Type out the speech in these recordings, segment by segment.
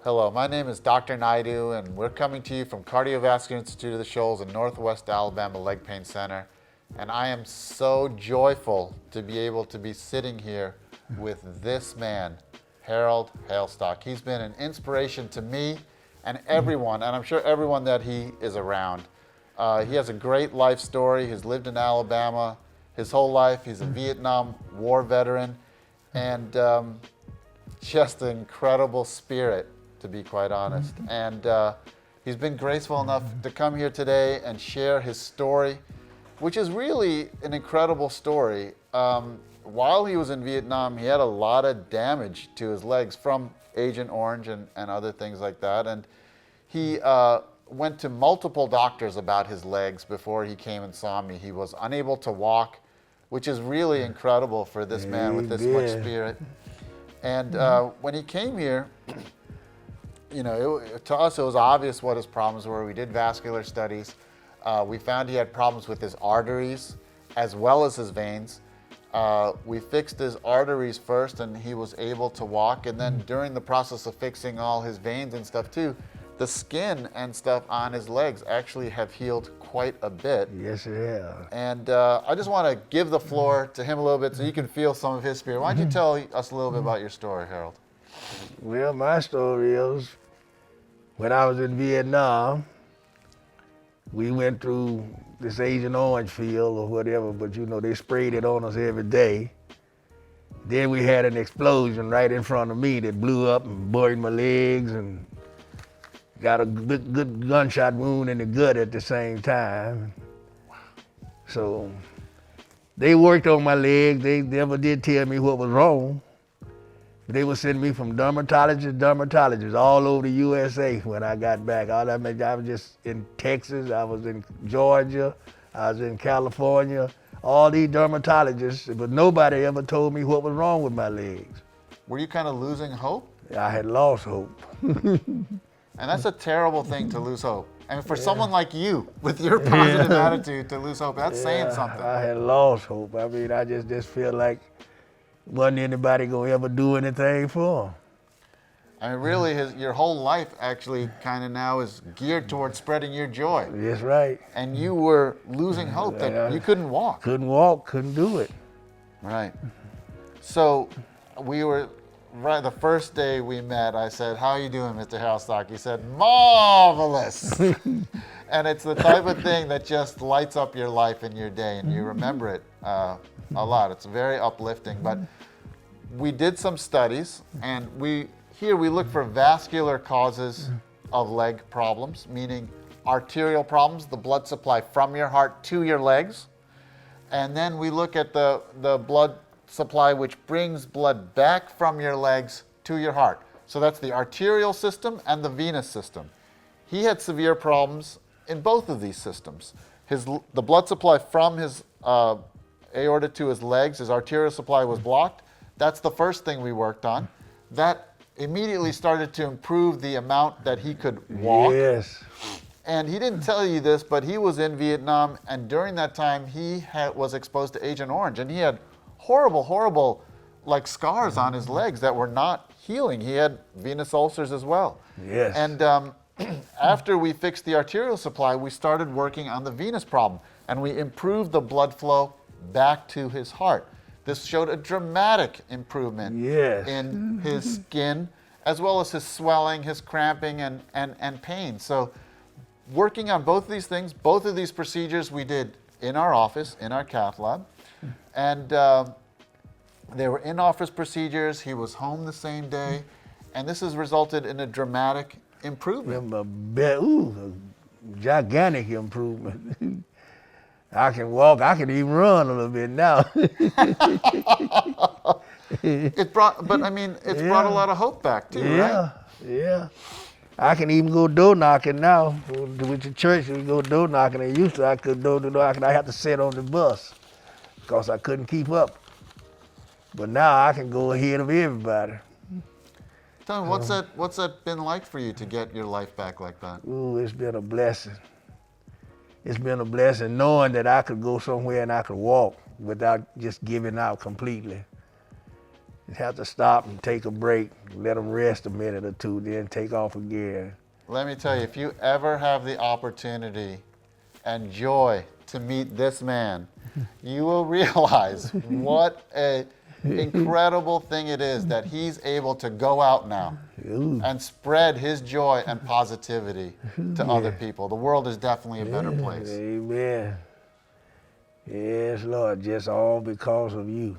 Hello, my name is Dr. Naidu, and we're coming to you from Cardiovascular Institute of the Shoals in Northwest Alabama Leg Pain Center. And I am so joyful to be able to be sitting here with this man, Hailstock. He's been an inspiration to me and everyone, and I'm sure everyone that he is around. He has a great life story. He's lived in Alabama his whole life. He's a Vietnam War veteran, and just an incredible spirit, to be quite honest. And he's been graceful enough to come here today and share his story, which is really an incredible story. While he was in Vietnam, he had a lot of damage to his legs from Agent Orange and other things like that. And he went to multiple doctors about his legs before he came and saw me. He was unable to walk, which is really incredible for this man with this much spirit. And when he came here, you know, to us it was obvious what his problems were. We did vascular studies. We found he had problems with his arteries as well as his veins. We fixed his arteries first, and he was able to walk. And then during the process of fixing all his veins and stuff too, the skin and stuff on his legs actually have healed quite a bit. Yes, it has. And I just want to give the floor to him a little bit so you can feel some of his spirit. Why don't you tell us a little bit about your story, Harold? Well, my story is, when I was in Vietnam, we went through this Agent Orange field or whatever, but you know, they sprayed it on us every day. Then we had an explosion right in front of me that blew up and buried my legs and got a good gunshot wound in the gut at the same time. So they worked on my legs. They never did tell me what was wrong. They would send me from dermatologist to dermatologist all over the USA when I got back. I was just in Texas, I was in Georgia, I was in California, all these dermatologists, but nobody ever told me what was wrong with my legs. Were you kind of losing hope? I had lost hope. And that's a terrible thing, to lose hope. And for someone like you, with your positive attitude, to lose hope, that's saying something. I had lost hope. I mean, I just feel like wasn't anybody gonna ever do anything for him. I mean, really, your whole life actually kind of now is geared towards spreading your joy. That's right. And you were losing hope that you couldn't walk. Couldn't walk, couldn't do it. Right. So we were, right, the first day we met, I said, "How are you doing, Mr. Hailstock?" He said, "Marvelous." And it's the type of thing that just lights up your life and your day, and you remember it a lot. It's very uplifting. But we did some studies, and we look for vascular causes of leg problems, meaning arterial problems, the blood supply from your heart to your legs. And then we look at the blood supply which brings blood back from your legs to your heart. So that's the arterial system and the venous system. He had severe problems in both of these systems. The blood supply from his aorta to his legs, his arterial supply was blocked. That's the first thing we worked on. That immediately started to improve the amount that he could walk. Yes. And he didn't tell you this, but he was in Vietnam, and during that time he was exposed to Agent Orange, and he had horrible like scars on his legs that were not healing. He had venous ulcers as well. Yes. And after we fixed the arterial supply, we started working on the venous problem, and we improved the blood flow back to his heart. This showed a dramatic improvement in his skin, as well as his swelling, his cramping, and pain. So working on both of these things, both of these procedures we did in our office, in our cath lab. And they were in-office procedures. He was home the same day. And this has resulted in a dramatic improvement. A gigantic improvement. I can walk, I can even run a little bit now. It brought a lot of hope back too, right? Yeah. I can even go door knocking now. With the church, we go door knocking. And used to, I could door to door knocking. I had to sit on the bus because I couldn't keep up. But now I can go ahead of everybody. Tell me, what's that been like for you to get your life back like that? Ooh, it's been a blessing. It's been a blessing knowing that I could go somewhere and I could walk without just giving out completely. have to stop and take a break, let them rest a minute or two, then take off again. Let me tell you, if you ever have the opportunity and joy to meet this man, you will realize what a incredible thing it is that he's able to go out now and spread his joy and positivity to other people. The world is definitely a better place. Amen. Yes, Lord, just all because of you.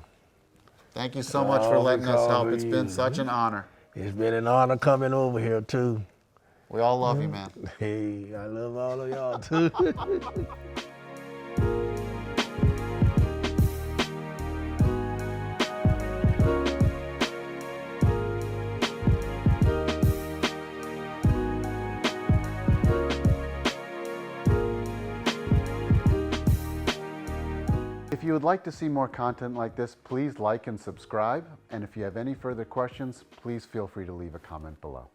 Thank you so much for letting us help. It's been such an honor. It's been an honor coming over here, too. We all love you, man. Hey, I love all of y'all, too. If you would like to see more content like this, please like and subscribe. And if you have any further questions, please feel free to leave a comment below.